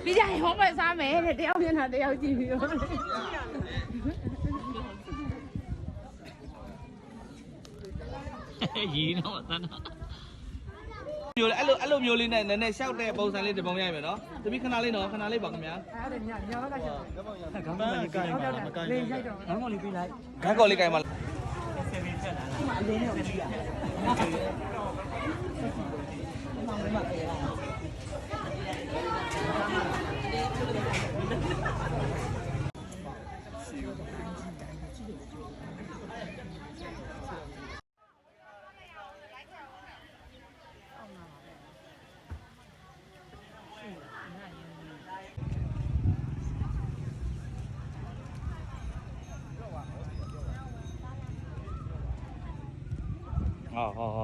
ပြီးကြရင်ဟောပဲစားမယ်တဲ့တယောက်မျက်နှာတယောက်ကြည့်ပြီးတော့ရီတော့သန်းမျိုးလေအဲ့လိုမျိုးလေးနဲ့နည်းနည်းရှောက်တဲ့ပုံစံလေးတပုံရိုက်မယ်နော်တပီခဏလေးနော်ခဏလေးပါခင်ဗျာအဲ့ဒါညဘက်ကရှောက်ခေါင်းမလေးကိုင်ပါမကိုင်လေးရိုက်တော့ခေါင်းမလေးပေးလိုက် ခန်းကော်လေးကင်ပါဆယ်မီဆက်လာဒီမှာအလင်းရောကြည့်ရ哦。